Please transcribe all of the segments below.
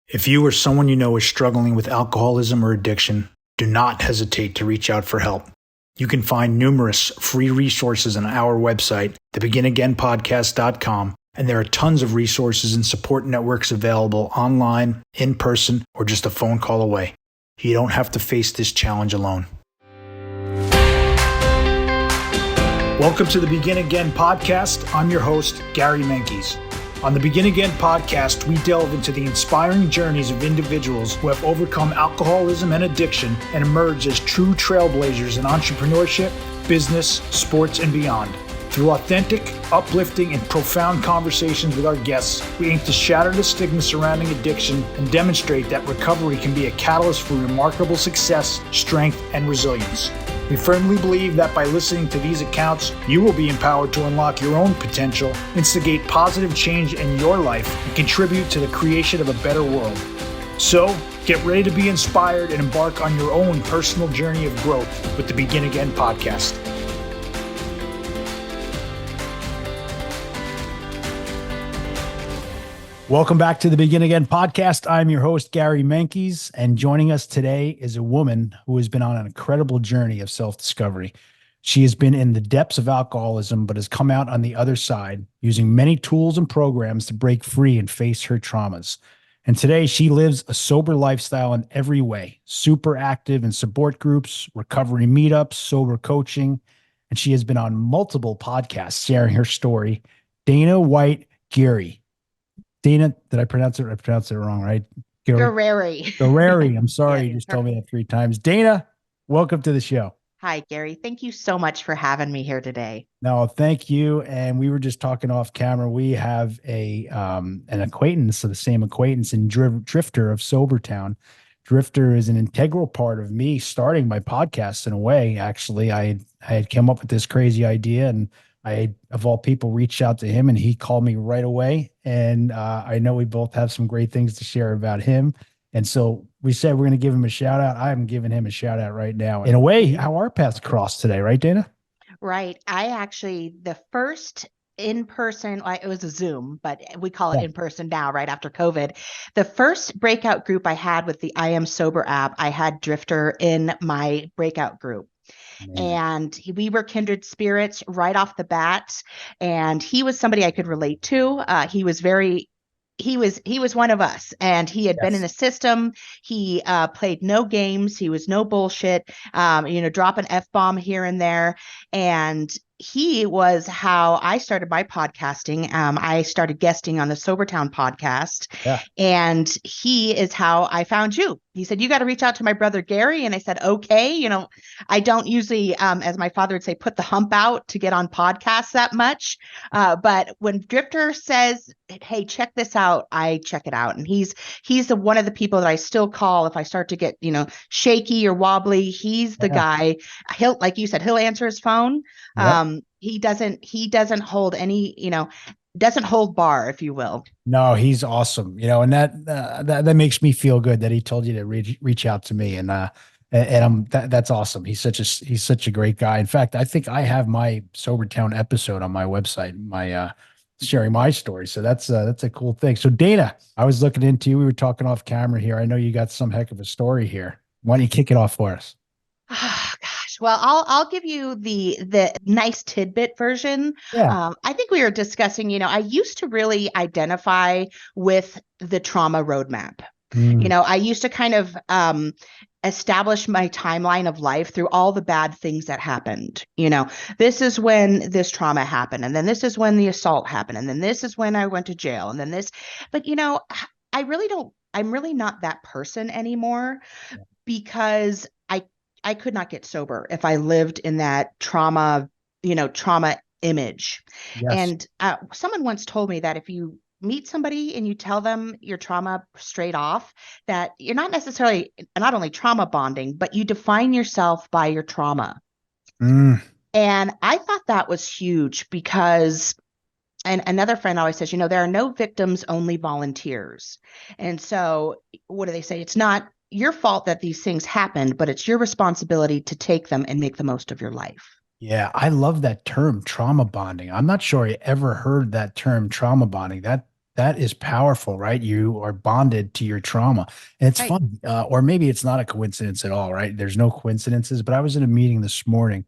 If you or someone you know is struggling with alcoholism or addiction, do not hesitate to reach out for help. You can find numerous free resources on our website, thebeginagainpodcast.com, and there are tons of resources and support networks available online, in person, or just a phone call away. You don't have to face this challenge alone. Welcome to the Begin Again podcast. I'm your host, Gary Menkes. On the Begin Again podcast, we delve into the inspiring journeys of individuals who have overcome alcoholism and addiction and emerged as true trailblazers in entrepreneurship, business, sports, and beyond. Through authentic, uplifting, and profound conversations with our guests, we aim to shatter the stigma surrounding addiction and demonstrate that recovery can be a catalyst for remarkable success, strength, and resilience. We firmly believe that by listening to these accounts, you will be empowered to unlock your own potential, instigate positive change in your life, and contribute to the creation of a better world. So, get ready to be inspired and embark on your own personal journey of growth with the Begin Again podcast. Welcome back to the Begin Again podcast. I'm your host, Gary Menkes, and joining us today is a woman who has been on an incredible journey of self-discovery. She has been in the depths of alcoholism, but has come out on the other side using many tools and programs to break free and face her traumas. And today she lives a sober lifestyle in every way, super active in support groups, recovery meetups, sober coaching, and she has been on multiple podcasts sharing her story. Dana White-Guerrie. Dana, did I pronounce it? I pronounced it wrong, right? Guerrie. I'm sorry. You just told me that 3 times. Dana, welcome to the show. Hi, Gary. Thank you so much for having me here today. No, thank you. And we were just talking off camera. We have an acquaintance, so the same acquaintance in Drifter of Sobertown. Drifter is an integral part of me starting my podcast in a way. Actually, I had come up with this crazy idea, and I, of all people, reached out to him, and he called me right away. And I know we both have some great things to share about him. And so we said we're going to give him a shout out. I'm giving him a shout out right now. In a way, how our paths crossed today, right, Dana? Right. The first in-person, it was a Zoom, but we call it in person now, right after COVID. The first breakout group I had with the I Am Sober app, I had Drifter in my breakout group. And we were kindred spirits right off the bat. And he was somebody I could relate to. He was one of us, and he had been in the system. He played no games. He was no bullshit, drop an F-bomb here and there. And he was how I started my podcasting. I started guesting on the Sobertown podcast, and he is how I found you. He said, you got to reach out to my brother, Gary. And I said, okay. I don't usually, as my father would say, put the hump out to get on podcasts that much. But when Drifter says, hey, check this out, I check it out. And he's one of the people that I still call if I start to get, shaky or wobbly. He's the guy. He'll, like you said, he'll answer his phone. He doesn't hold any, doesn't hold bar, if you will. No, he's awesome. And that makes me feel good that he told you to reach out to me. And that's awesome. He's such a great guy. In fact, I think I have my Sobertown episode on my website, my sharing my story. So that's a cool thing. So Dana, I was looking into you. We were talking off camera here. I know you got some heck of a story here. Why don't you kick it off for us? Oh, gosh. Well, I'll give you the nice tidbit version. I think we were discussing, I used to really identify with the trauma roadmap. I used to kind of establish my timeline of life through all the bad things that happened. This is when this trauma happened, and then this is when the assault happened, and then this is when I went to jail, and then this. But I'm really not that person anymore, because I could not get sober if I lived in that trauma image. And someone once told me that if you meet somebody and you tell them your trauma straight off, that you're not only trauma bonding, but you define yourself by your trauma. And I thought that was huge because, and another friend always says, there are no victims, only volunteers. And so what do they say? It's not your fault that these things happened, but it's your responsibility to take them and make the most of your life. Yeah, I love that term, trauma bonding. I'm not sure I ever heard that term, trauma bonding. that is powerful, right? You are bonded to your trauma. And it's Right. fun. Or maybe it's not a coincidence at all, right? There's no coincidences, but I was in a meeting this morning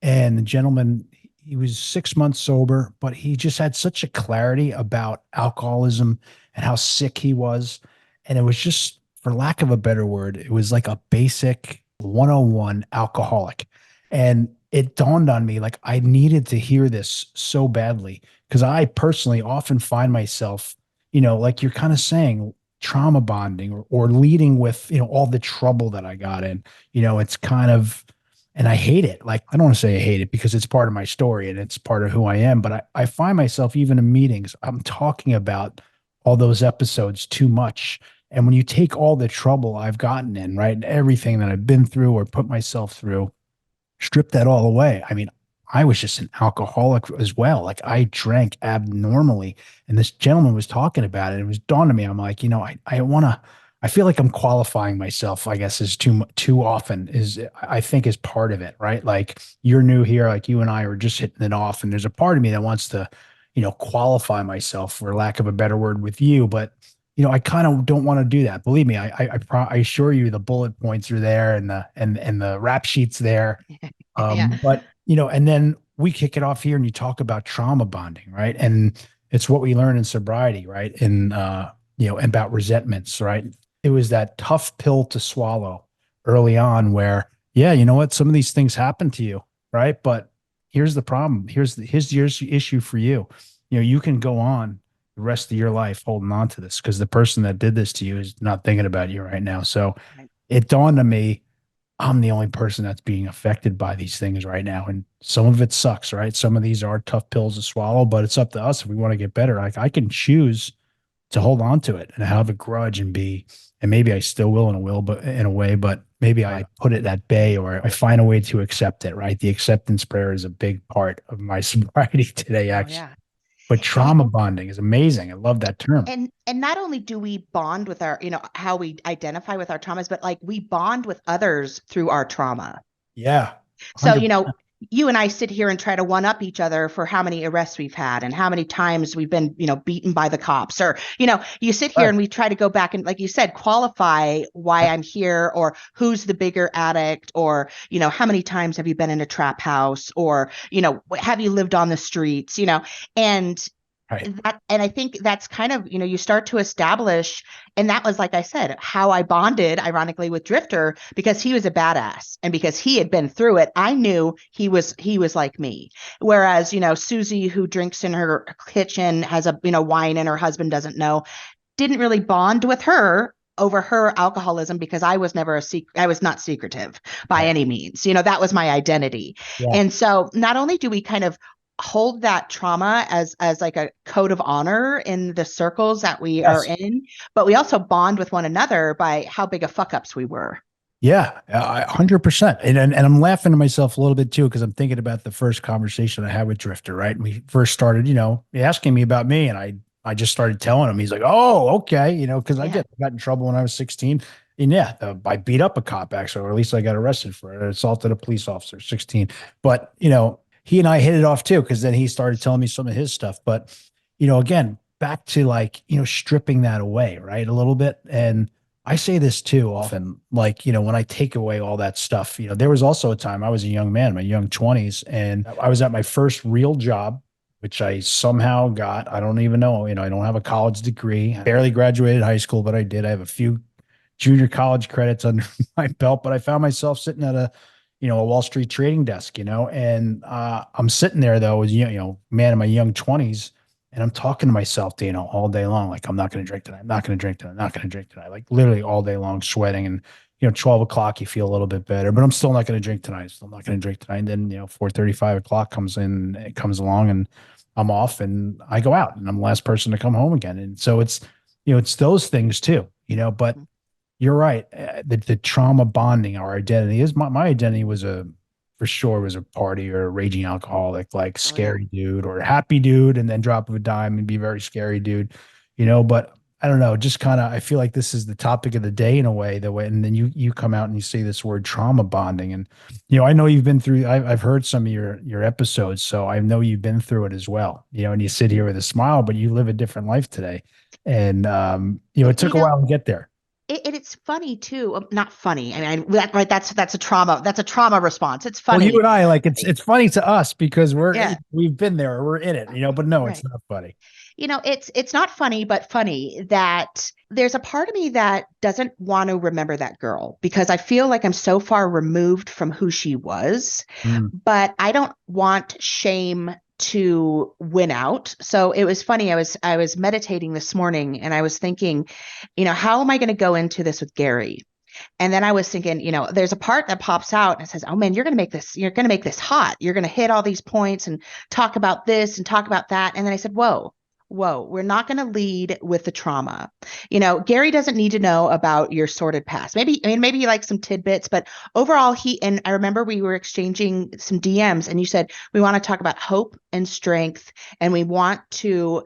and the gentleman, he was 6 months sober, but he just had such a clarity about alcoholism and how sick he was. And it was just, for lack of a better word, it was like a basic 101 alcoholic. And it dawned on me like I needed to hear this so badly because I personally often find myself, like you're kind of saying, trauma bonding or leading with, all the trouble that I got in. It's kind of, and I hate it. Like, I don't want to say I hate it because it's part of my story and it's part of who I am. But I find myself, even in meetings, I'm talking about all those episodes too much. And when you take all the trouble I've gotten in, right, and everything that I've been through or put myself through, strip that all away. I mean, I was just an alcoholic as well. Like I drank abnormally. And this gentleman was talking about it. It was dawned on me. I'm like, I want to, I feel like I'm qualifying myself, I guess, is too often is I think is part of it, right? Like you're new here, like you and I are just hitting it off. And there's a part of me that wants to, qualify myself for lack of a better word with you. But I kind of don't want to do that. Believe me, I assure you the bullet points are there and the rap sheets there. Yeah. But and then we kick it off here and you talk about trauma bonding, right? And it's what we learn in sobriety, right? And about resentments, right? It was that tough pill to swallow early on where, yeah, you know what? Some of these things happen to you, right? But here's the problem. Here's your issue for you. You can go on the rest of your life holding on to this because the person that did this to you is not thinking about you right now. So Right. it dawned on me, I'm the only person that's being affected by these things right now. And some of it sucks, right? Some of these are tough pills to swallow, but it's up to us if we want to get better. Like I can choose to hold on to it and have a grudge and maybe I still will but in a way, but maybe I put it at bay or I find a way to accept it, right? The acceptance prayer is a big part of my sobriety today, Oh actually. yeah. But trauma bonding is amazing. I love that term. And not only do we bond with our, how we identify with our traumas, but like we bond with others through our trauma. Yeah. So, 100%. you and I sit here and try to one up each other for how many arrests we've had and how many times we've been, beaten by the cops or, you sit here Right. and we try to go back and, like you said, qualify why I'm here or who's the bigger addict or, how many times have you been in a trap house or, have you lived on the streets, and Right. and I think that's kind of, you start to establish, and that was, like I said, how I bonded, ironically, with Drifter, because he was a badass and because he had been through it. I knew he was like me. Whereas, Susie, who drinks in her kitchen, has a, wine and her husband doesn't know, didn't really bond with her over her alcoholism because I was never I was not secretive by Right. any means. That was my identity. Yeah. And so not only do we kind of hold that trauma as like a code of honor in the circles that we are Yes. in, but we also bond with one another by how big of fuck ups we were. Yeah, 100%. And I'm laughing to myself a little bit too, because I'm thinking about the first conversation I had with Drifter, right? And we first started, asking me about me and I just started telling him, he's like, oh, okay. Cause I got in trouble when I was 16 and yeah, I beat up a cop actually, or at least I got arrested for it. I assaulted a police officer, 16, but he and I hit it off too. Cause then he started telling me some of his stuff, but again, back to like, stripping that away, right? A little bit. And I say this too often, like, when I take away all that stuff, there was also a time I was a young man, my young 20s, and I was at my first real job, which I somehow got. I don't even know, I don't have a college degree, barely graduated high school, but I did. I have a few junior college credits under my belt, but I found myself sitting at a Wall Street trading desk, and I'm sitting there though, as man in my young 20s, and I'm talking to myself, all day long, like I'm not going to drink tonight. I'm not going to drink tonight. I'm not going to drink tonight. Like literally all day long, sweating, and 12 o'clock, you feel a little bit better, but I'm still not going to drink tonight. Still not going to drink tonight. And then 4:30, 5 o'clock comes in, it comes along, and I'm off, and I go out, and I'm the last person to come home again. And so it's it's those things too, but you're right. The trauma bonding our identity is my identity was for sure was a party or a raging alcoholic, like Oh yeah. scary dude or happy dude, and then drop of a dime and be very scary dude, but I don't know, just kind of, I feel like this is the topic of the day in a way, and then you come out and you say this word trauma bonding. And, I know you've been through, I've heard some of your episodes, so I know you've been through it as well, and you sit here with a smile, but you live a different life today. And, it took a while to get there. It's funny too. Not funny. I mean, right. That's a trauma. That's a trauma response. It's Well, you funny. and I, like, it's funny to us because Yeah. we've been there, we're in it, but no, it's Right. not funny. It's not funny, but funny that there's a part of me that doesn't want to remember that girl because I feel like I'm so far removed from who she was, Mm. but I don't want shame to win out. So it was funny. I was meditating this morning and I was thinking, how am I going to go into this with Gary? And then I was thinking, there's a part that pops out and says, "Oh man, you're going to make this hot. You're going to hit all these points and talk about this and talk about that." And then I said, whoa, we're not going to lead with the trauma. Gary doesn't need to know about your sordid past. Maybe he likes some tidbits, but overall, and I remember we were exchanging some DMs and you said, we want to talk about hope and strength. And we want to,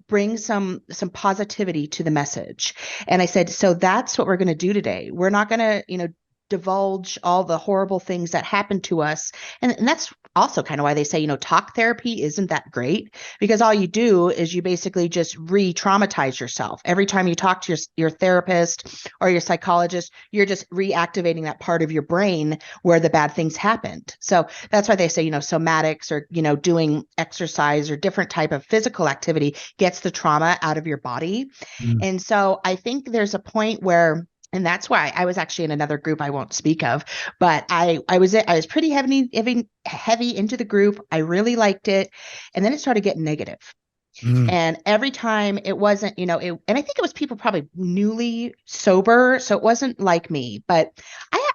bring some positivity to the message. And I said, so that's what we're going to do today. We're not going to, divulge all the horrible things that happened to us. And that's also kind of why they say, talk therapy isn't that great, because all you do is you basically just re-traumatize yourself. Every time you talk to your therapist or your psychologist, you're just reactivating that part of your brain where the bad things happened. So that's why they say, somatics or, doing exercise or different type of physical activity gets the trauma out of your body. Mm. And so I think there's a point where, and that's why I was actually in another group I won't speak of, but I was pretty heavy into the group. I really liked it. And then it started getting negative. Mm. And every time it wasn't, and I think it was people probably newly sober. So it wasn't like me, but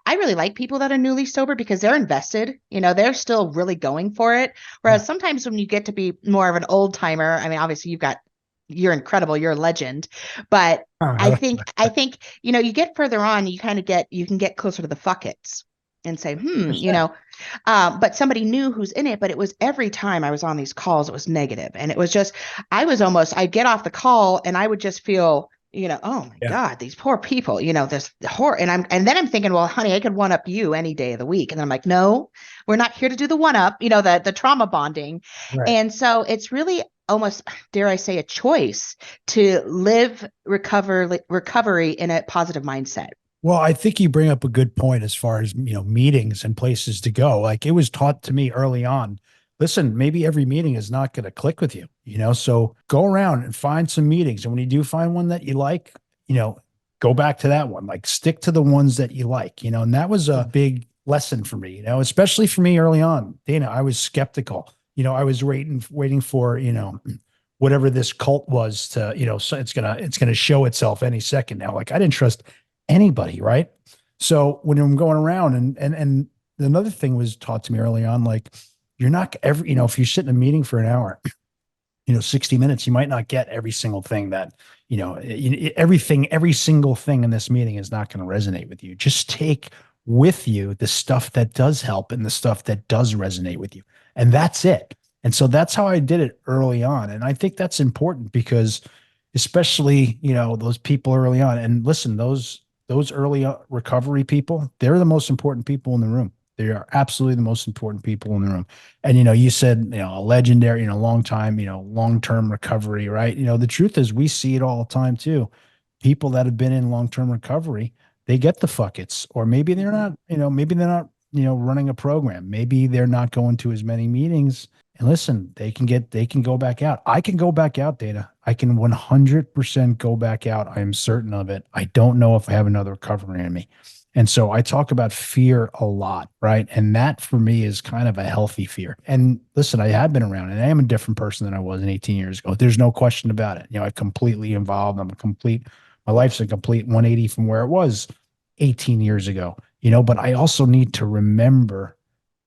I really like people that are newly sober because they're invested, they're still really going for it. Whereas sometimes when you get to be more of an old timer, I mean, obviously you're incredible. You're a legend. But I think, you get further on, you can get closer to the fuck it's and say, but somebody new who's in it, but it was every time I was on these calls, it was negative. And it was just, I'd get off the call and I would just feel, oh my God, these poor people, this horror. And then I'm thinking, well, honey, I could one up you any day of the week. And then I'm like, no, we're not here to do the one up, the trauma bonding. Right. And so it's really almost, dare I say, a choice to live recovery in a positive mindset. Well, I think you bring up a good point as far as, meetings and places to go. Like, it was taught to me early on, listen, maybe every meeting is not going to click with you, so go around and find some meetings. And when you do find one that you like, go back to that one, like stick to the ones that you like, and that was a big lesson for me, especially for me early on. Dana, I was skeptical. I was waiting for, whatever this cult was to, so it's gonna show itself any second now. Like, I didn't trust anybody, right? So when I'm going around and another thing was taught to me early on, like, you're not every, if you sit in a meeting for an hour, 60 minutes, you might not get every single thing that, every single thing in this meeting is not going to resonate with you. Just take with you the stuff that does help and the stuff that does resonate with you. And that's it. And so that's how I did it early on. And I think that's important because especially, those people early on, and listen, those early recovery people, they're the most important people in the room. They are absolutely the most important people in the room. And, you said, a legendary, long time, long-term recovery, right? The truth is we see it all the time too. People that have been in long-term recovery, they get the fuck it's, or maybe they're not, running a program. Maybe they're not going to as many meetings. And listen, they can go back out. I can go back out, Dana. I can 100% go back out. I am certain of it. I don't know if I have another recovery in me. And so I talk about fear a lot, right? And that for me is kind of a healthy fear. And listen, I have been around and I am a different person than I was 18 years ago. There's no question about it. I completely involved. My life's a complete 180 from where it was 18 years ago, but I also need to remember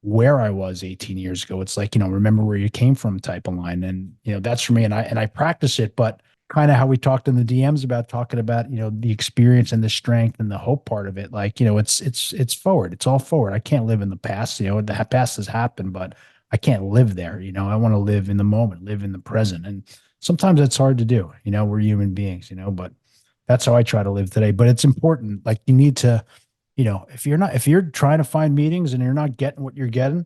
where I was 18 years ago. It's like, remember where you came from type of line. And, that's for me. And I practice it, but kind of how we talked in the DMs about talking about, the experience and the strength and the hope part of it. Like, it's forward. It's all forward. I can't live in the past, the past has happened, but I can't live there. I want to live in the moment, live in the present. And sometimes that's hard to do. We're human beings, but that's how I try to live today. But it's important. Like you need to, if you're trying to find meetings and you're not getting what you're getting,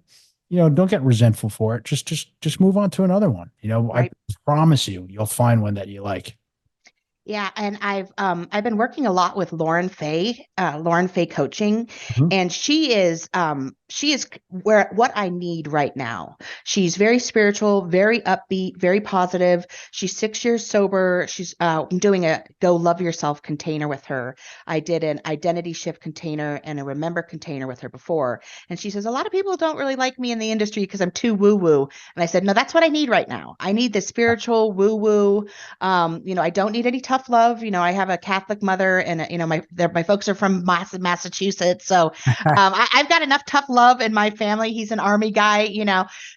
don't get resentful for it. Just move on to another one. I Right. promise you'll find one that you like. Yeah, and I've been working a lot with Lauren Fay coaching, Mhm. and she is where what I need right now. She's very spiritual, very upbeat, very positive. She's 6 years sober. I'm doing a Go Love Yourself container with her. I did an identity shift container and a remember container with her before, and she says a lot of people don't really like me in the industry because I'm too woo woo. And I said, no, that's what I need right now. I need the spiritual woo woo. I don't need any tough love. I have a Catholic mother, and my folks are from Massachusetts, so I've got enough tough love in my family. He's an army guy,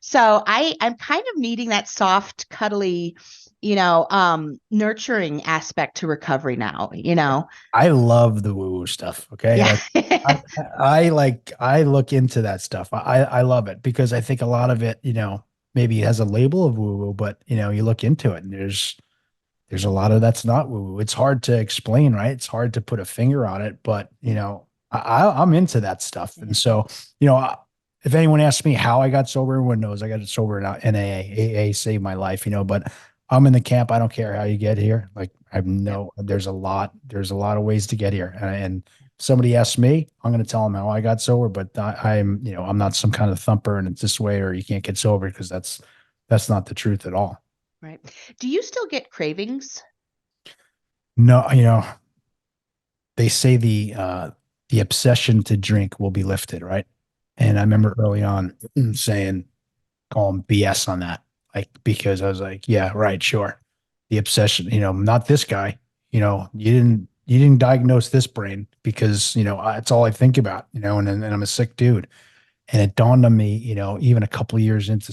so I'm kind of needing that soft, cuddly, nurturing aspect to recovery now. I love the woo woo stuff. Okay. Yeah. Like I look into that stuff. I love it because I think a lot of it, maybe it has a label of woo woo, but you look into it and there's a lot of that's not woo woo. It's hard to explain, right? It's hard to put a finger on it, but I'm into that stuff. And so, if anyone asks me how I got sober, everyone knows I got sober in AA. AA saved my life, but I'm in the camp. I don't care how you get here. Like Yep. there's a lot of ways to get here. And if somebody asks me, I'm going to tell them how I got sober, but I'm not some kind of thumper and it's this way, or you can't get sober because that's not the truth at all. Right. Do you still get cravings? No, they say the obsession to drink will be lifted, right? And I remember early on saying, call him BS on that. Like, because I was like, yeah, right, sure. The obsession, not this guy, you didn't diagnose this brain because, it's all I think about, and I'm a sick dude. And it dawned on me, even a couple of years into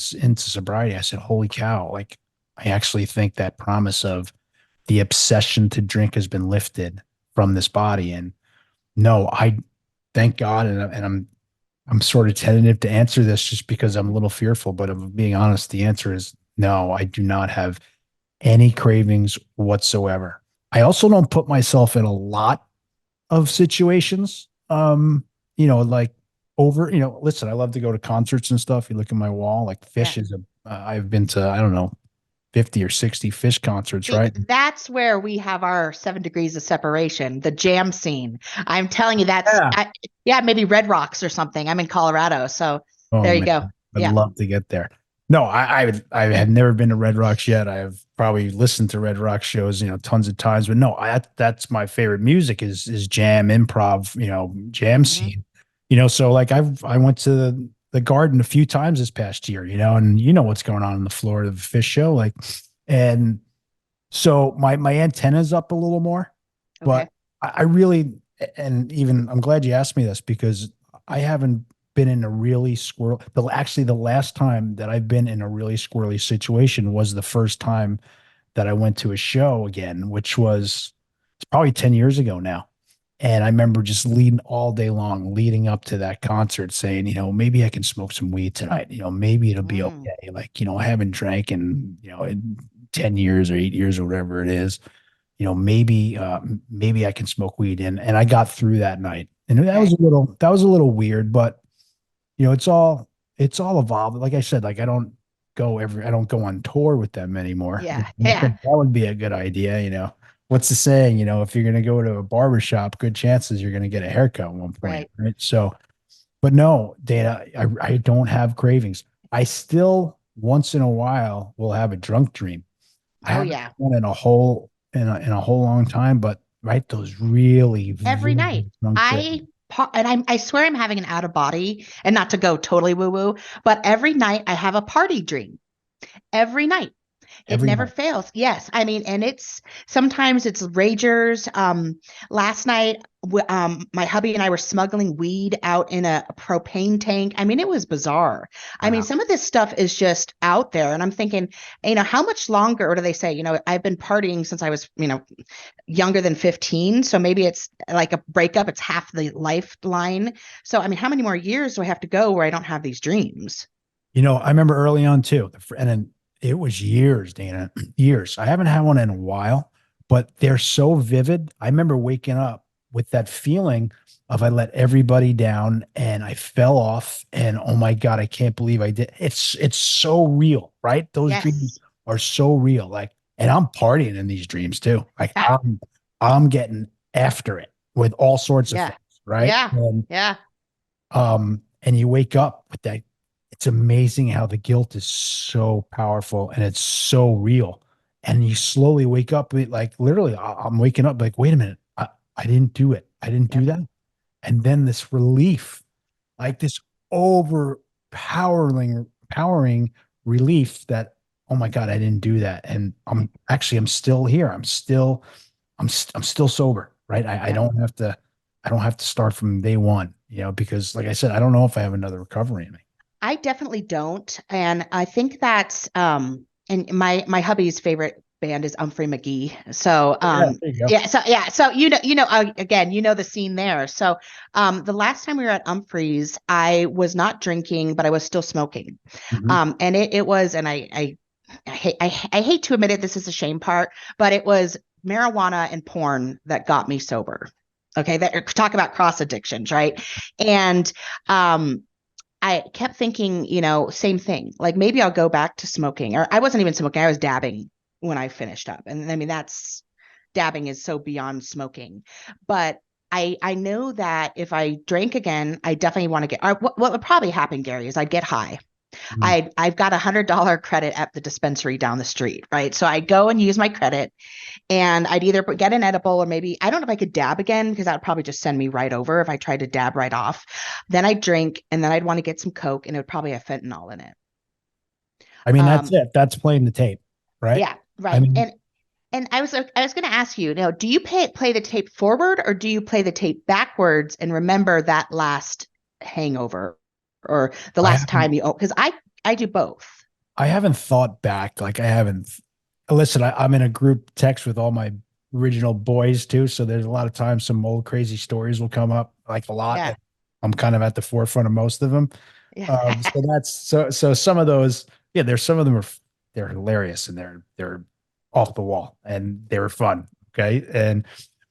sobriety, I said, holy cow, like I actually think that promise of the obsession to drink has been lifted from this body. And no, I thank God, and I'm sort of tentative to answer this just because I'm a little fearful, but if I'm being honest, the answer is no, I do not have any cravings whatsoever. I also don't put myself in a lot of situations. Like listen, I love to go to concerts and stuff. You look at my wall, like Yeah. Fish is I've been to, I don't know, 50 or 60 Fish concerts, See, right? that's where we have our 7 degrees of separation, the jam scene. I'm telling you, Yeah. yeah, maybe Red Rocks or something. I'm in Colorado, so Oh there you man, go. I'd Yeah. love to get there. No, I have never been to Red Rocks yet. I've probably listened to Red Rocks shows, tons of times, but no, that's my favorite music is jam, improv, jam Hmm. scene. So like I went to the Garden a few times this past year, and what's going on the floor of the Fish show, like, and so my antenna's up a little more, Okay. but I really, and even I'm glad you asked me this because I haven't been in a really actually the last time that I've been in a really squirrely situation was the first time that I went to a show again, which was it's probably 10 years ago now. And I remember just leading all day long, leading up to that concert, saying, maybe I can smoke some weed tonight. Maybe it'll be Mm, okay. Like, I haven't drank in 10 years or 8 years or whatever it is. Maybe I can smoke weed and I got through that night. And okay. that was a little weird, but it's all evolved. Like I said, like I don't go on tour with them anymore. Yeah. I Yeah. think that would be a good idea. What's the saying? If you're going to go to a barber shop, good chances you're going to get a haircut at one point, Right. right? So, but no, Dana, I don't have cravings. I still once in a while will have a drunk dream. I Oh, haven't yeah. had one in a whole long time, but right, those really Every night. vivid drunk dreams. I swear I'm having an out of body, and not to go totally woo woo, but every night I have a party dream. Every night. It Every never night. fails. Yes. I mean, and sometimes it's ragers. Last night, my hubby and I were smuggling weed out in a propane tank. I mean, it was bizarre. I mean, Wow. some of this stuff is just out there. And I'm thinking, how much longer, or do they say, I've been partying since I was, younger than 15. So maybe it's like a breakup. It's half the lifeline. So, I mean, how many more years do I have to go where I don't have these dreams? I remember early on too, and then It was years, Dana, years. I haven't had one in a while, but they're so vivid. I remember waking up with that feeling of I let everybody down and I fell off and oh my God, I can't believe I did. It's so real, right? Those dreams Yes. are so real. Like, and I'm partying in these dreams too. Like Yeah. I'm getting after it with all sorts of Yeah. things, right? Yeah. Yeah. And you wake up with that. It's amazing how the guilt is so powerful and it's so real. And you slowly wake up with like literally, I'm waking up like, wait a minute, I didn't do it. I didn't do Yep. that. And then this relief, Yep. like this powering relief that, oh my God, I didn't do that. And I'm still here. I'm still sober, right? I Yep. I don't have to start from day one, because like I said, I don't know if I have another recovery in me. I definitely don't. And I think that's and my hubby's favorite band is Humphrey McGee. So Yeah, there you go. so again, the scene there. So the last time we were at Humphrey's, I was not drinking, but I was still smoking. Mhm. And it was, and I hate to admit it, this is a shame part, but it was marijuana and porn that got me sober. Okay, that talk about cross addictions, right? And I kept thinking, same thing. Like maybe I'll go back to smoking, or I wasn't even smoking. I was dabbing when I finished up. And I mean, that's dabbing is so beyond smoking. But I know that if I drink again, I definitely want to get, or what would probably happen, Gary, is I'd get high. Mhm. I've got $100 credit at the dispensary down the street, right? So I go and use my credit and I'd either get an edible or maybe, I don't know if I could dab again because that would probably just send me right over if I tried to dab right off. Then I'd drink and then I'd want to get some Coke and it would probably have fentanyl in it. I mean, that's Um, it. That's playing the tape, right? yeah, I right. mean, And I was going to ask you, do you play the tape forward or do you play the tape backwards and remember that last hangover or the I last haven't time because I do both. I haven't thought back. Like I haven't listen, I'm in a group text with all my original boys too. So there's a lot of times some old crazy stories will come up, like a lot. Yeah. And I'm kind of at the forefront of most of them. Yeah. So some of those, yeah, there's some of them they're hilarious and they're off the wall and they're fun. Okay.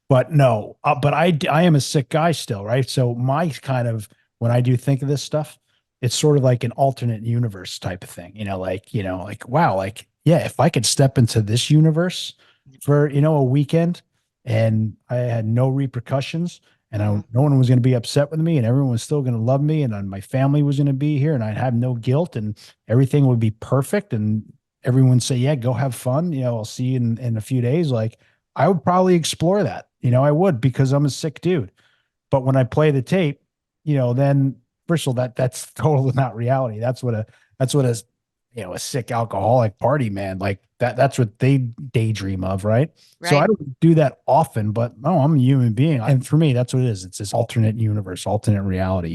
But no, but I am a sick guy still, right? So my kind of when I do think of this stuff, it's sort of like an alternate universe type of thing, like wow, like yeah, if I could step into this universe for a weekend and I had no repercussions and Mhm. no one was going to be upset with me and everyone was still going to love me and my family was going to be here and I'd have no guilt and everything would be perfect and everyone say, yeah, go have fun. I'll see you in a few days. Like I would probably explore that. I would because I'm a sick dude. But when I play the tape, then first of all, that's totally not reality. That's what a sick alcoholic party man like that's what they daydream of, right? So I Right. don't do that often, but no, I'm a human being. And for me, that's what it is. It's this alternate universe, alternate reality.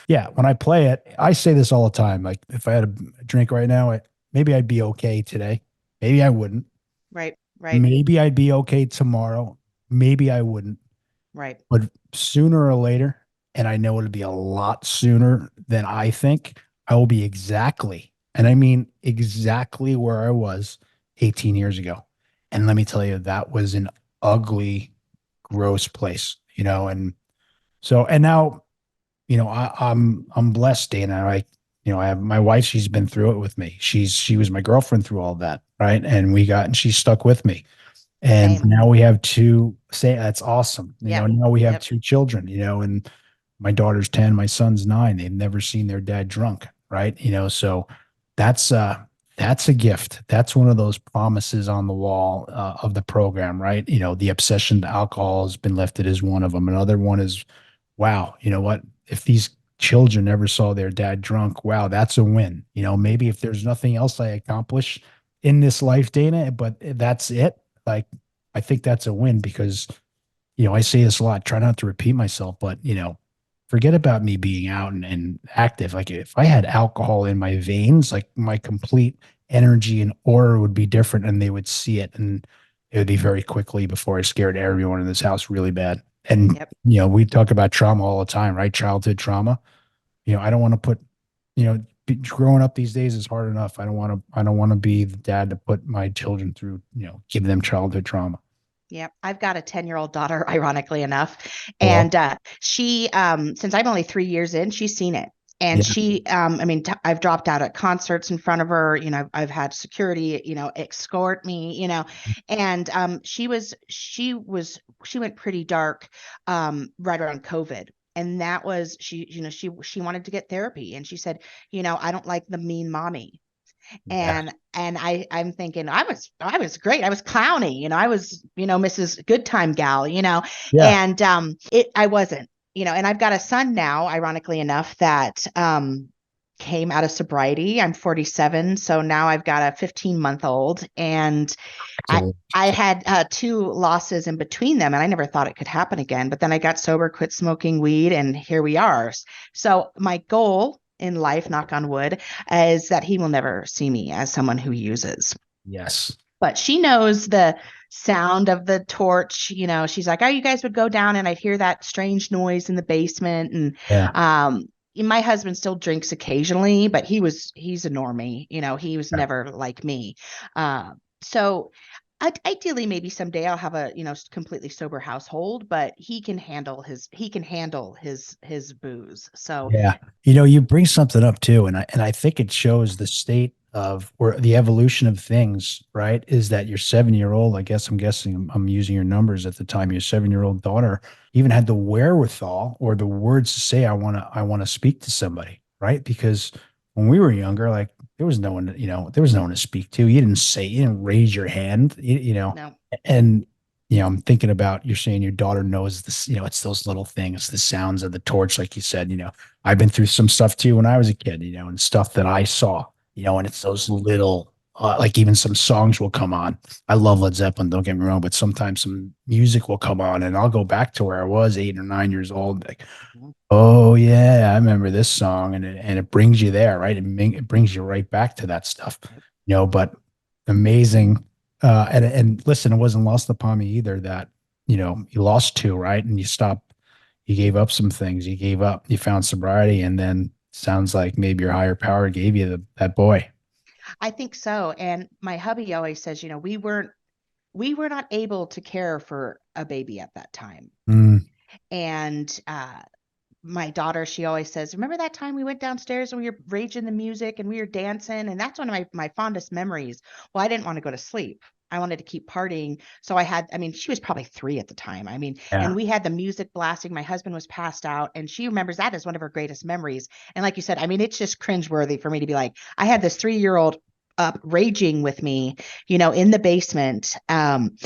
Yeah, when I play it, I say this all the time. Like if I had a drink right now, maybe I'd be okay today. Maybe I wouldn't. Right. Right. Maybe I'd be okay tomorrow. Maybe I wouldn't. Right. But sooner or later, and I know it'll be a lot sooner than I think, I will be exactly, and I mean exactly where I was 18 years ago. And let me tell you, that was an ugly, gross place. And so, and now, I'm blessed, Dana. I have my wife, she's been through it with me. She was my girlfriend through all that, right? And she stuck with me. And Same. now we have two, say that's awesome. Yep. Now we have Yep. two children, and my daughter's 10, my son's 9. They've never seen their dad drunk, right? So that's that's a gift. That's one of those promises on the wall of the program, right? The obsession to alcohol has been lifted as one of them. Another one is, wow, you know what? If these children never saw their dad drunk, wow, that's a win. Maybe if there's nothing else I accomplish in this life, Dana, but that's it. Like, I think that's a win because, I say this a lot, try not to repeat myself, but, forget about me being out and active. Like, if I had alcohol in my veins, like my complete energy and aura would be different and they would see it. And it would be very quickly before I scared everyone in this house really bad. And, Yep. we talk about trauma all the time, right? Childhood trauma. I don't want to put, growing up these days is hard enough. I don't want to be the dad to put my children through, give them childhood trauma. Yeah, I've got a 10-year-old daughter, ironically enough. Well, And she, since I'm only 3 years in, she's seen it. And yeah, she, I mean, I've dropped out at concerts in front of her. I've had security, escort me, and she went pretty dark right around COVID. And that was she wanted to get therapy. And she said, I don't like the mean mommy. yeah, I'm thinking I was great. I was clowny, I was, Mrs. Good Time gal, yeah. and I wasn't, and I've got a son now, ironically enough, that came out of sobriety. I'm 47, so now I've got a 15-month-old, and I So, I had two losses in between them, and I never thought it could happen again. But then I got sober, quit smoking weed, and here we are. So my goal in life, knock on wood, is that he will never see me as someone who uses. yes, But she knows the sound of the torch. She's like, "Oh, you guys would go down, and I'd hear that strange noise in the basement." And yeah, my husband still drinks occasionally, but he's a normie. He was never like me. So ideally, maybe someday I'll have a completely sober household, but he can handle his booze. So yeah. You bring something up too, and I think it shows the state of or the evolution of things, right? Is that your 7-year old, I guess I'm guessing I'm using your numbers at the time, your 7-year-old daughter even had the wherewithal or the words to say, I want to speak to somebody, right? Because when we were younger, like there was no one, there was no one to speak to. You didn't raise your hand, no. and I'm thinking about you're saying your daughter knows this, it's those little things, the sounds of the torch, like you said, I've been through some stuff too when I was a kid, and stuff that I saw, and it's those little, like even some songs will come on. I love Led Zeppelin, don't get me wrong, but sometimes some music will come on and I'll go back to where I was 8 or 9 years old, like, oh yeah, I remember this song, and it brings you there, right? It brings you right back to that stuff, but amazing. And listen, it wasn't lost upon me either that, you lost two, right? And you gave up some things. You found sobriety, and then sounds like maybe your higher power gave you that boy. I think so. And my hubby always says, we were not able to care for a baby at that time. Mm, And my daughter, she always says, remember that time we went downstairs and we were raging the music and we were dancing? And that's one of my fondest memories. Well, I didn't want to go to sleep. I wanted to keep partying. So she was probably 3 at the time. yeah, And we had the music blasting. My husband was passed out, and she remembers that as one of her greatest memories. And like you said, it's just cringeworthy for me to be like, I had this 3-year-old up raging with me, in the basement. And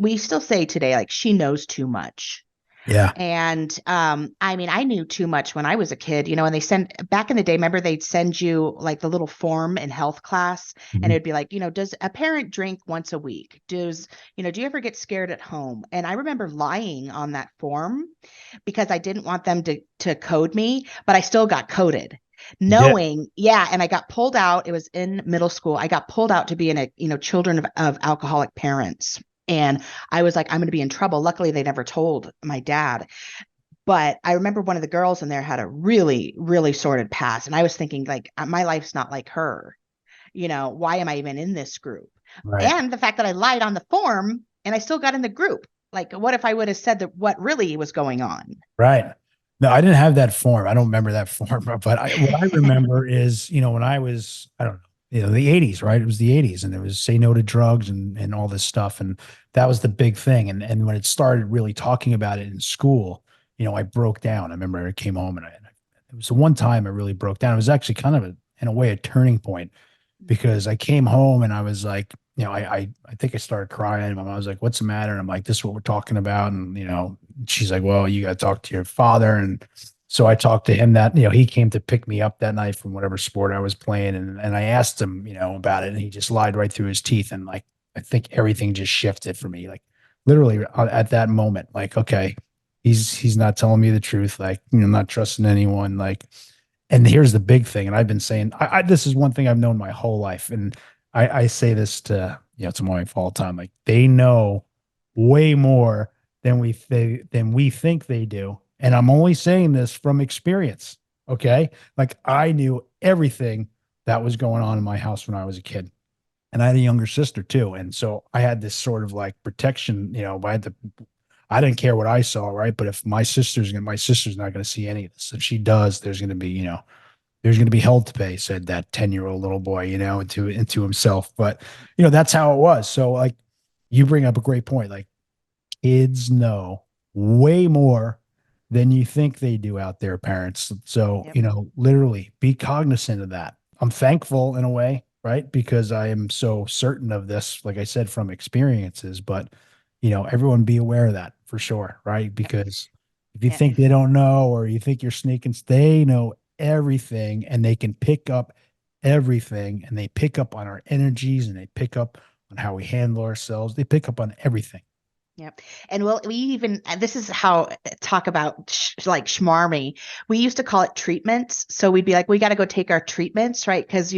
we still say today, like, she knows too much. yeah. And I knew too much when I was a kid, and they send back in the day, remember they'd send you like the little form in health class, and Mhm. it'd be like, does a parent drink once a week? Do you ever get scared at home? And I remember lying on that form because I didn't want them to code me, but I still got coded. You did. Knowing, yeah, and I got pulled out. It was in middle school. I got pulled out to be in a children of alcoholic parents. And I was like, I'm going to be in trouble. Luckily, they never told my dad. But I remember one of the girls in there had a really, really sordid past. And I was thinking, like, my life's not like her. Why am I even in this group? Right. And the fact that I lied on the form and I still got in the group. Like, what if I would have said that what really was going on? Right. No, I didn't have that form. I don't remember that form, but what I remember is, when I was, I don't know, the 80s, right? It was the 80s, and it was say no to drugs and all this stuff. And that was the big thing. And when it started really talking about it in school, I broke down. I remember I came home, and it was the one time I really broke down. It was actually kind of in a way, a turning point, because I came home and I was like, I think I started crying. My mom was like, "What's the matter?" And I'm like, "This is what we're talking about." And she's like, "Well, you got to talk to your father." And so I talked to him that he came to pick me up that night from whatever sport I was playing, and I asked him about it, and he just lied right through his teeth. And like I think everything just shifted for me, like literally at that moment, like okay, he's not telling me the truth, like not trusting anyone, like. And here's the big thing, and I've been saying, this is one thing I've known my whole life, and I say this to to my wife all the time, like they know way more than we think they do, and I'm only saying this from experience. Okay. Like I knew everything that was going on in my house when I was a kid. And I had a younger sister too. And so I had this sort of like protection, I didn't care what I saw, right? But if my sister's not going to see any of this. If she does, there's going to be, there's going to be hell to pay, said that 10-year-old little boy, into himself. But, that's how it was. So like you bring up a great point. Like kids know way more than you think they do out there, parents. So, Yep. literally be cognizant of that. I'm thankful in a way, right? Because I am so certain of this, like I said, from experiences, but everyone be aware of that for sure, right? Because if you Yeah. think they don't know, or you think you're sneaking, they know everything and they can pick up everything, and they pick up on our energies, and they pick up on how we handle ourselves. They pick up on everything. Yep. And well, we even, this is how talk about like schmarmy. We used to call it treatments. So we'd be like, we got to go take our treatments, right? Because,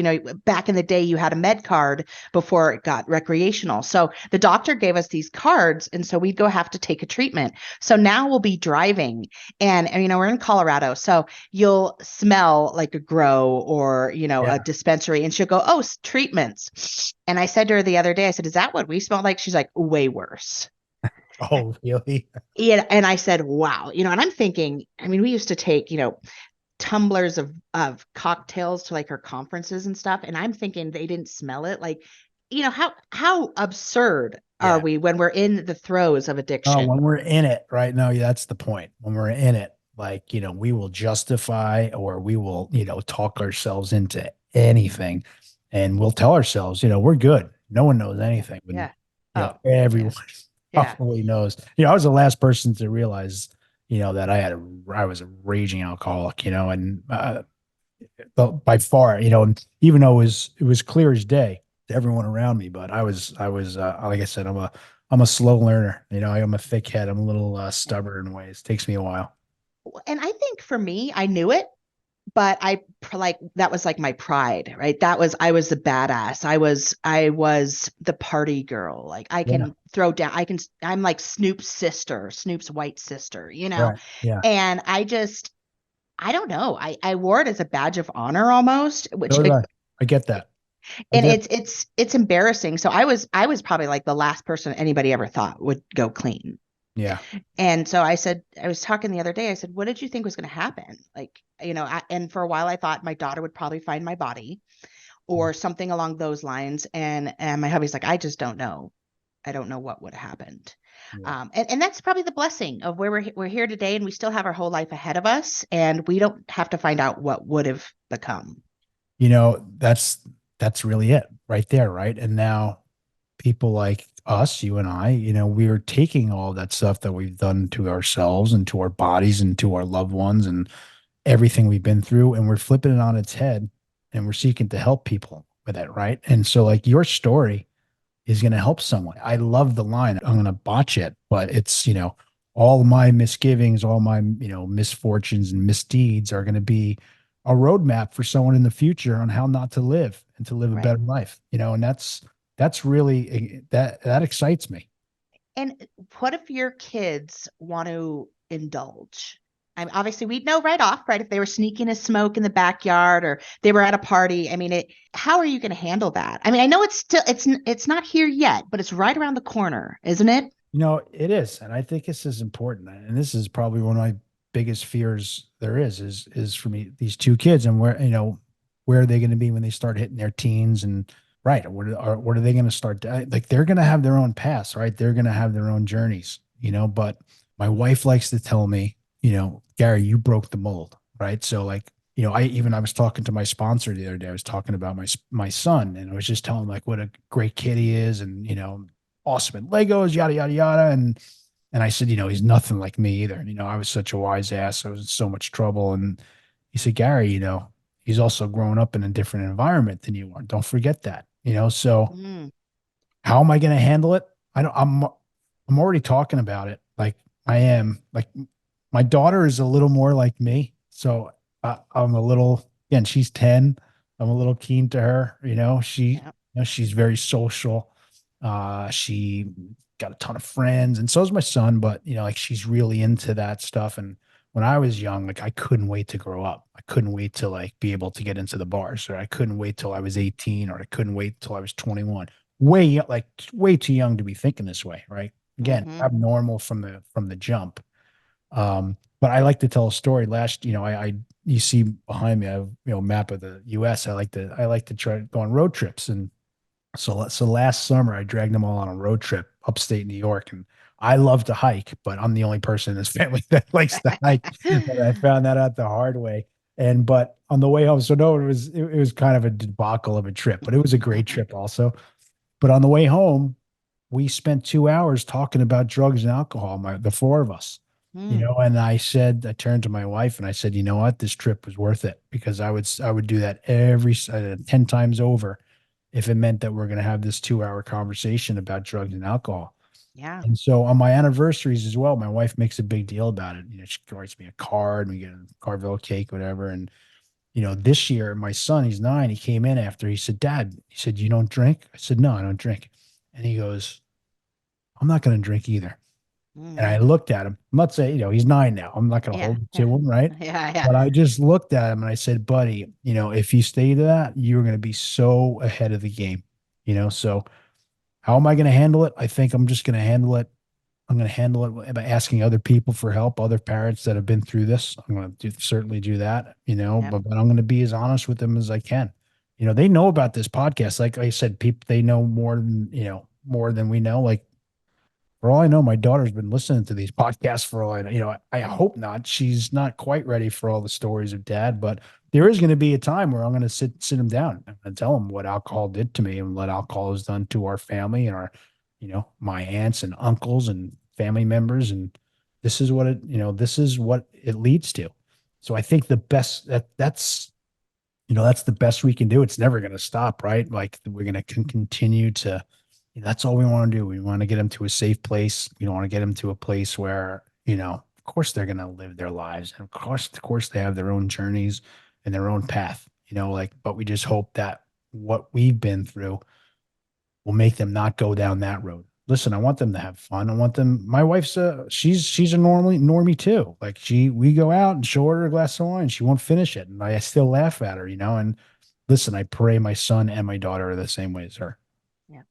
back in the day, you had a med card before it got recreational. So the doctor gave us these cards. And so we'd go have to take a treatment. So now we'll be driving and we're in Colorado. So you'll smell like a grow or, Yeah. a dispensary, and she'll go, oh, treatments. And I said to her the other day, I said, is that what we smell like? She's like, way worse. Oh, really? Yeah, and I said, wow, and I'm thinking, we used to take, tumblers of cocktails to like her conferences and stuff, and I'm thinking they didn't smell it. Like, how absurd are Yeah. we when we're in the throes of Oh, addiction? when we're in it, right? No, that's the point. When we're in it, like, we will justify, or we will, talk ourselves into anything, and we'll tell ourselves, we're good. No one knows anything. When, Yeah. Oh, everyone yeah. probably knows. I was the last person to realize, that I was a raging alcoholic, and by far, and even though it was clear as day to everyone around me, but I was like I said, I'm a slow learner. I'm a thick head. I'm a little stubborn in ways. Takes me a while. And I think for me, I knew it, but like that was like my pride, right? I was the badass. I was the party girl. Like I Yeah. can throw down, I'm like Snoop's white sister, Right. Yeah. and I don't know. I wore it as a badge of honor almost, which So did I. I get that. I and get. it's embarrassing. So I was probably like the last person anybody ever thought would go clean. Yeah. And so I said, I was talking the other day, I said, what did you think was going to happen? Like, and for a while I thought my daughter would probably find my body or something along those lines. And my hubby's like, I just don't know. I don't know what would have happened. Yeah. And that's probably the blessing of where we're here today, and we still have our whole life ahead of us, and we don't have to find out what would have become. That's really it right there, right? And now people like us, you and I, we're taking all that stuff that we've done to ourselves and to our bodies and to our loved ones and everything we've been through, and we're flipping it on its head, and we're seeking to help people with it, right? And so like your story is going to help someone. I love the line. I'm going to botch it, but it's, all my misgivings, all my, misfortunes and misdeeds are going to be a roadmap for someone in the future on how not to live and to live a Right. better life, and that's really, that excites me. And what if your kids want to indulge? I mean, obviously, we'd know right off, right? If they were sneaking a smoke in the backyard or they were at a party. I mean, how are you going to handle that? I mean, I know it's not here yet, but it's right around the corner, isn't it? It is. And I think this is important. And this is probably one of my biggest fears there is for me, these two kids, and where are they going to be when they start hitting their teens, and right. What are they going to start like? They're going to have their own paths, right? They're going to have their own journeys, but my wife likes to tell me, Gary, you broke the mold, right? So like, I was talking to my sponsor the other day. I was talking about my son, and I was just telling him like what a great kid he is, and awesome at Legos, yada yada yada, and I said, he's nothing like me either. And, I was such a wise ass. I was in so much trouble. And he said, Gary, he's also grown up in a different environment than you are. Don't forget that, so Mm, how am I going to handle it? I'm already talking about it. Like I am like my daughter is a little more like me. So I'm a little, again, she's 10. I'm a little keen to her, yeah. she's very social. She got a ton of friends, and so is my son, but like she's really into that stuff. And when I was young, like I couldn't wait to grow up. I couldn't wait to like be able to get into the bars, or I couldn't wait till I was 18, or I couldn't wait till I was 21. Like way too young to be thinking this way, right? Again, Mm-hmm. abnormal from the jump. But I like to tell a story. You see behind me, I have, a map of the US. I like to try to go on road trips. And so last summer I dragged them all on a road trip upstate New York. And I love to hike, but I'm the only person in this family that likes to hike. And I found that out the hard way. But on the way home, so no, it was kind of a debacle of a trip, but it was a great trip also. But on the way home, we spent 2 hours talking about drugs and alcohol, the four of us, Mm. and I turned to my wife and I said, you know what, this trip was worth it, because I would do that 10 times over if it meant that we're going to have this 2 hour conversation about drugs and alcohol. Yeah. And so on my anniversaries as well, my wife makes a big deal about it. She writes me a card, and we get a Carvel cake, whatever. And this year, my son, he's 9, he came in after, he said, Dad, he said, you don't drink? I said, no, I don't drink. And he goes, I'm not going to drink either. And I Mm. looked at him. I'm not saying, he's 9 now. I'm not going to Yeah. hold it to Yeah. him, right? Yeah. Yeah. But I just looked at him and I said, buddy, if you stay to that, you're going to be so ahead of the game. So how am I going to handle it? I think I'm just going to handle it. I'm going to handle it by asking other people for help, other parents that have been through this. I'm going to certainly do that, Yep. but I'm going to be as honest with them as I can. They know about this podcast. Like I said, people, they know more than we know. Like, for all I know, my daughter's been listening to these podcasts for all I know. I hope not. She's not quite ready for all the stories of dad, but there is going to be a time where I'm going to sit him down and tell him what alcohol did to me and what alcohol has done to our family and my aunts and uncles and family members. And this is what it leads to. So I think the best that's the best we can do. It's never going to stop, right? Like we're going to continue to, that's all we want to do. We want to get them to a safe place. We don't want to get them to a place where, of course they're going to live their lives. And of course they have their own journeys and their own path, but we just hope that what we've been through will make them not go down that road. Listen, I want them to have fun. I want them. My wife's she's a normie too. Like we go out and she'll order a glass of wine. She won't finish it. And I still laugh at her, and listen, I pray my son and my daughter are the same way as her. Yeah.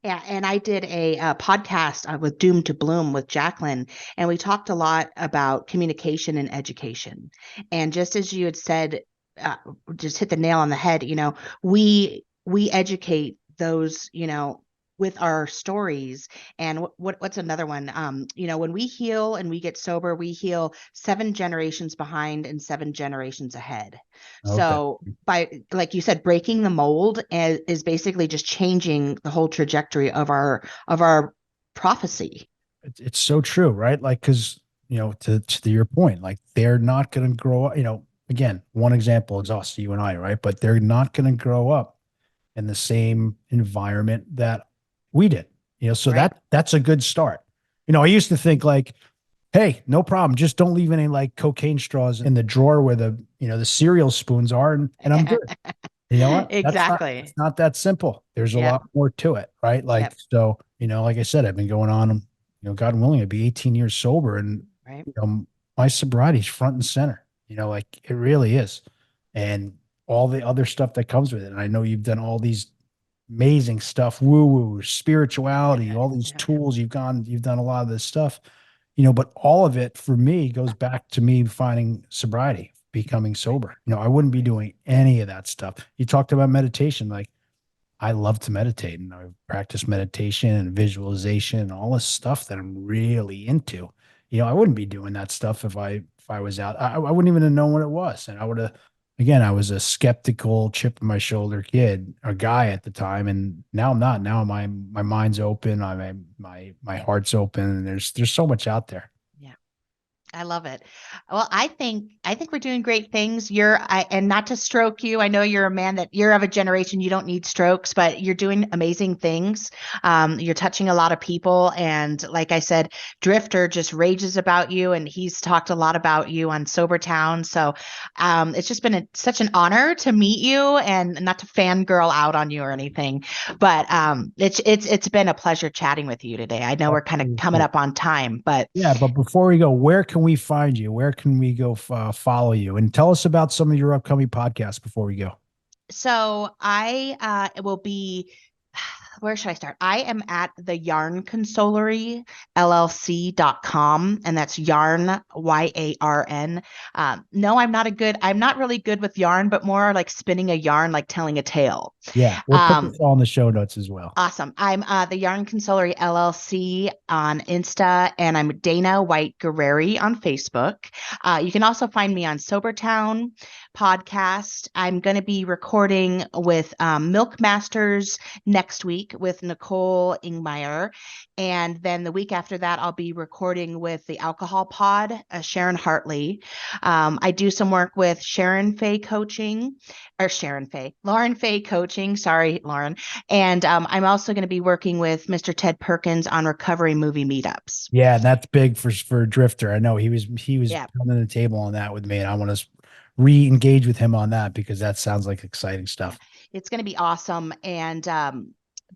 Yeah. And I did a podcast with Doom to Bloom with Jacqueline, and we talked a lot about communication and education. And just as you had said, just hit the nail on the head, we educate those, with our stories. And what's another one? When we heal and we get sober, we heal 7 generations behind and 7 generations ahead. Okay. So by, like you said, breaking the mold is basically just changing the whole trajectory of our prophecy. It's so true, right? Like, because to your point, like they're not going to grow up. Again, one example is us, you and I, right? But they're not going to grow up in the same environment that we did. So Right. that's a good start. I used to think like, hey, no problem, just don't leave any like cocaine straws in the drawer where the cereal spoons are, and I'm good. You know what? Exactly. It's not that simple. There's a Yep. lot more to it, right? Like, Yep. so, like I said, I've been going on, God willing, I'd be 18 years sober, and, Right. My sobriety's front and center, like it really is. And all the other stuff that comes with it. And I know you've done all these amazing stuff, woo-woo, spirituality, all these tools. You've done a lot of this stuff, but all of it for me goes back to me finding sobriety, becoming sober. I wouldn't be doing any of that stuff. You talked about meditation. Like, I love to meditate, and I practice meditation and visualization and all this stuff that I'm really into. I wouldn't be doing that stuff if I was out. I wouldn't even have known what it was. And I would have, again, I was a skeptical, chip on my shoulder kid, a guy at the time, and now I'm not. Now my mind's open, my heart's open, and there's so much out there. I love it. Well, I think we're doing great things. And not to stroke you, I know you're a man that you're of a generation, you don't need strokes, but you're doing amazing things. You're touching a lot of people. And like I said, Drifter just rages about you, and he's talked a lot about you on Sober Town. So it's just been such an honor to meet you, and not to fangirl out on you or anything, but it's been a pleasure chatting with you today. I know we're kind of coming up on time, but yeah. But before we go, where can can we find you? Where can we go follow you? And tell us about some of your upcoming podcasts before we go. So I will be, where should I start? I am at the Yarn Consolery, LLC.com, and that's yarn, YARN. No, I'm not really good with yarn, but more like spinning a yarn, like telling a tale. Yeah, we'll put this all in the show notes as well. Awesome. I'm the Yarn Consolery LLC on Insta, and I'm Dana White-Guerrie on Facebook. You can also find me on Sobertown podcast. I'm going to be recording with Milk Masters next week with Nicole Ingmeyer. And then the week after that, I'll be recording with the Alcohol Pod, Sharon Hartley. I do some work with Lauren Fay Coaching. Sorry, Lauren. And I'm also going to be working with Mr. Ted Perkins on recovery movie meetups. Yeah, that's big for Drifter. I know he was pounding the table on that with me, and I want to re-engage with him on that because that sounds like exciting stuff. It's going to be awesome. And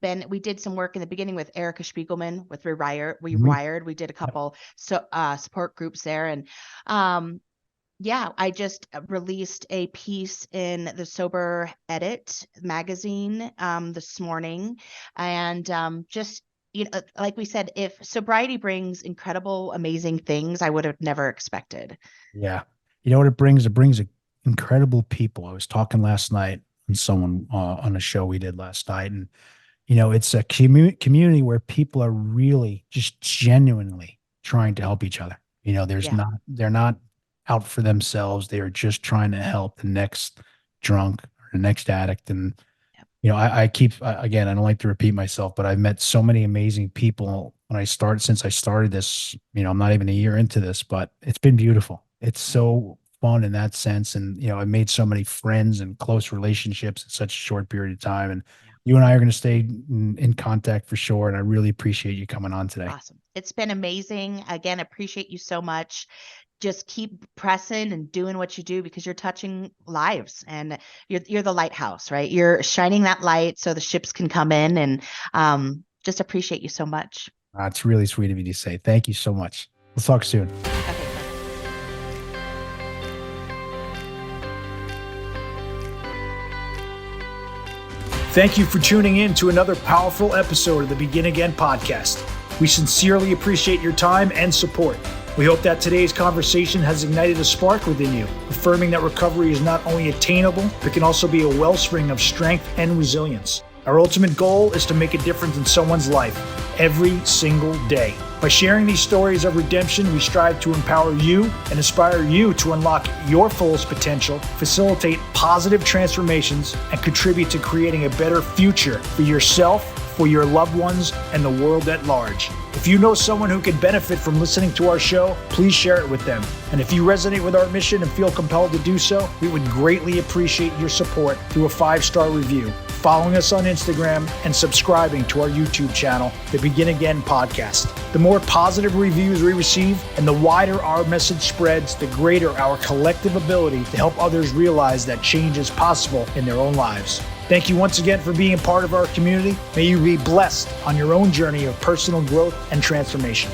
Ben, we did some work in the beginning with Erica Spiegelman with Rewired. We did a couple support groups there, and I just released a piece in the Sober Edit magazine this morning, and just, like we said, if sobriety brings incredible, amazing things, I would have never expected. Yeah. You know what it brings? It brings incredible people. I was talking last night with someone on a show we did last night, and it's a community where people are really just genuinely trying to help each other. They're not out for themselves. They are just trying to help the next drunk or the next addict. And I keep, again, I don't like to repeat myself, but I've met so many amazing people since I started this. I'm not even a year into this, but it's been beautiful. It's so fun in that sense. And, I made so many friends and close relationships in such a short period of time. And you and I are going to stay in contact for sure. And I really appreciate you coming on today. Awesome. It's been amazing. Again, appreciate you so much. Just keep pressing and doing what you do because you're touching lives and you're the lighthouse, right? You're shining that light so the ships can come in, and just appreciate you so much. It's really sweet of you to say. Thank you so much. We'll talk soon. Okay. Thank you for tuning in to another powerful episode of the Begin Again podcast. We sincerely appreciate your time and support. We hope that today's conversation has ignited a spark within you, affirming that recovery is not only attainable, but can also be a wellspring of strength and resilience. Our ultimate goal is to make a difference in someone's life every single day. By sharing these stories of redemption, we strive to empower you and inspire you to unlock your fullest potential, facilitate positive transformations, and contribute to creating a better future for yourself, for your loved ones, and the world at large. If you know someone who could benefit from listening to our show, please share it with them. And if you resonate with our mission and feel compelled to do so, we would greatly appreciate your support through a 5-star review, following us on Instagram, and subscribing to our YouTube channel, The Begin Again Podcast. The more positive reviews we receive and the wider our message spreads, the greater our collective ability to help others realize that change is possible in their own lives. Thank you once again for being a part of our community. May you be blessed on your own journey of personal growth and transformation.